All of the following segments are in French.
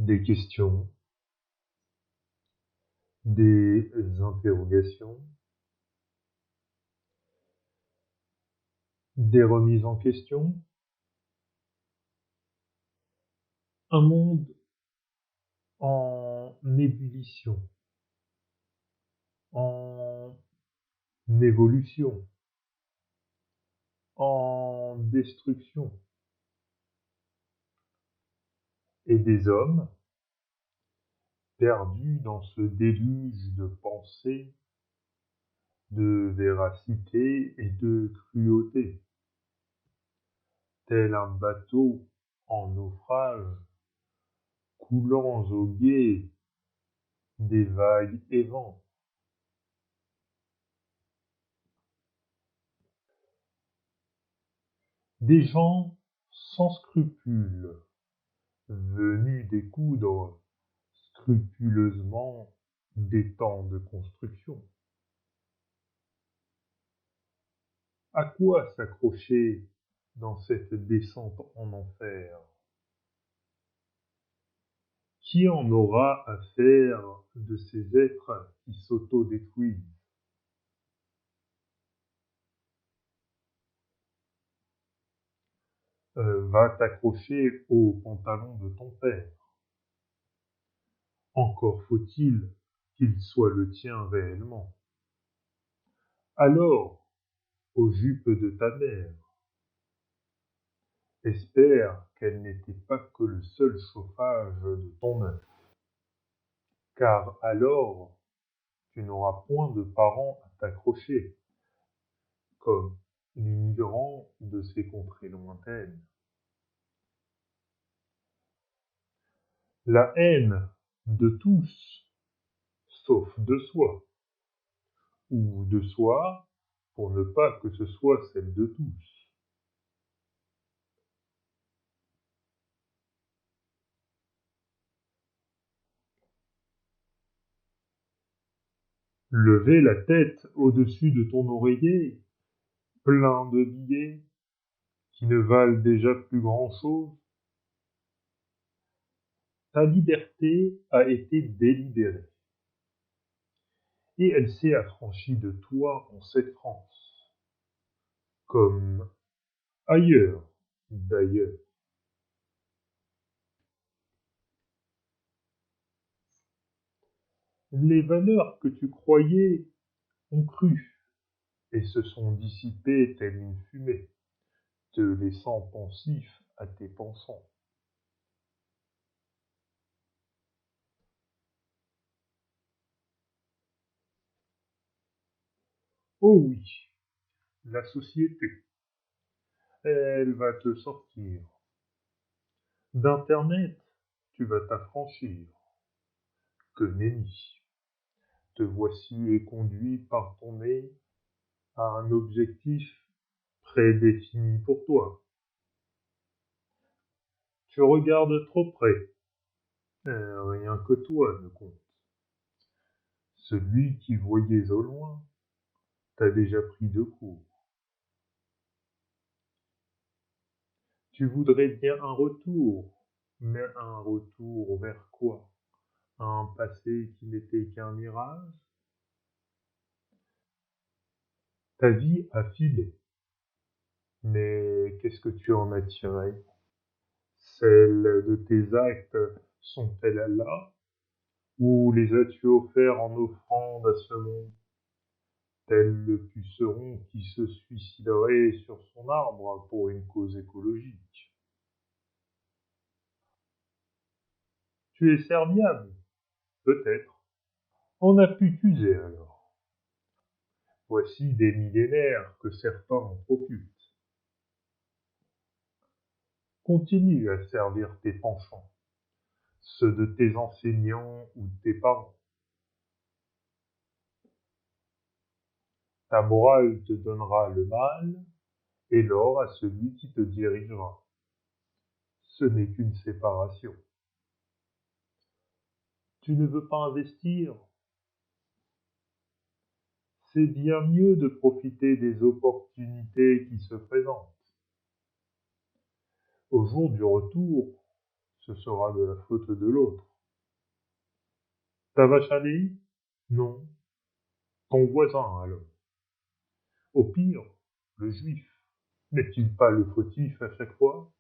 des questions, des interrogations, des remises en question, un monde en ébullition, en évolution, en destruction, et des hommes perdus dans ce déluge de pensée, de véracité et de cruauté, tel un bateau en naufrage, coulant au gué des vagues et vents. Des gens sans scrupules, venus découdre scrupuleusement des temps de construction. À quoi s'accrocher dans cette descente en enfer? Qui en aura à faire de ces êtres qui s'auto-détruisent? Va t'accrocher au pantalon de ton père. Encore faut-il qu'il soit le tien réellement. Alors, aux jupes de ta mère. Espère qu'elle n'était pas que le seul chauffage de ton œuf, car alors tu n'auras point de parents à t'accrocher, comme l'immigrant de ces contrées lointaines. La haine de tous, sauf de soi, ou de soi pour ne pas que ce soit celle de tous. Lever la tête au-dessus de ton oreiller, plein de billets qui ne valent déjà plus grand-chose. Ta liberté a été délibérée, et elle s'est affranchie de toi en cette France, comme ailleurs d'ailleurs. Les valeurs que tu croyais ont cru et se sont dissipées telle une fumée, te laissant pensif à tes pensants. Oh oui, la société, elle va te sortir. D'Internet, tu vas t'affranchir. Que nenni. Te voici conduit par ton nez à un objectif prédéfini pour toi. Tu regardes trop près, rien que toi ne compte. Celui qui voyait au loin t'a déjà pris de court. Tu voudrais bien un retour, mais un retour vers quoi? Un passé qui n'était qu'un mirage? Ta vie a filé, mais qu'est-ce que tu en as tiré? Celles de tes actes sont-elles là? Ou les as-tu offerts en offrande à ce monde, tel le puceron qui se suiciderait sur son arbre pour une cause écologique? Tu es serviable, peut-être. En as-tu usé alors? Voici des millénaires que certains en profitent. Continue à servir tes penchants, ceux de tes enseignants ou de tes parents. Ta morale te donnera le mal et l'or à celui qui te dirigera. Ce n'est qu'une séparation. Tu ne veux pas investir? C'est bien mieux de profiter des opportunités qui se présentent. Au jour du retour, ce sera de la faute de l'autre. Ta vache à lait? Non. Ton voisin, alors. Au pire, le juif. N'est-il pas le fautif à chaque fois?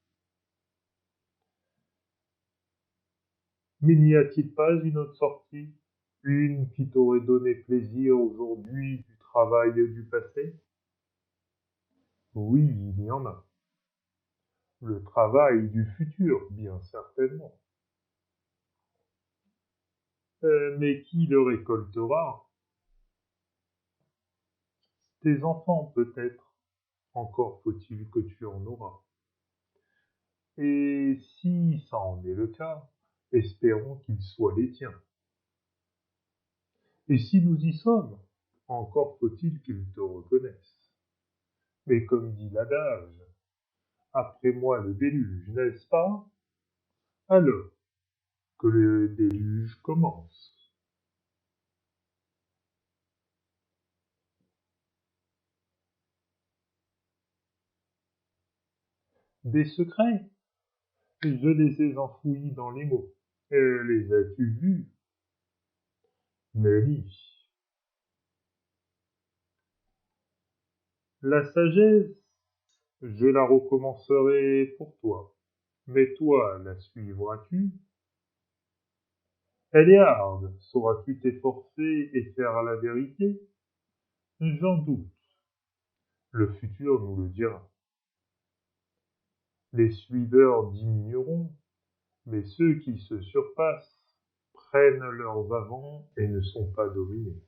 Mais n'y a-t-il pas une autre sortie? Une qui t'aurait donné plaisir aujourd'hui du travail du passé? Oui, il y en a. Le travail du futur, bien certainement. Mais qui le récoltera? Tes enfants, peut-être. Encore faut-il que tu en auras. Et si ça en est le cas, espérons qu'ils soient les tiens. Et si nous y sommes, encore faut-il qu'ils te reconnaissent. Mais comme dit l'adage, après moi le déluge, n'est-ce pas? Alors que le déluge commence. Des secrets? Je les ai enfouis dans les mots. Les as-tu vus? Mélie. La sagesse, je la recommencerai pour toi. Mais toi, la suivras-tu? Elle est harde. Sauras-tu t'efforcer et faire la vérité? J'en doute. Le futur nous le dira. Les suiveurs diminueront, mais ceux qui se surpassent prennent leurs avants et ne sont pas dominés.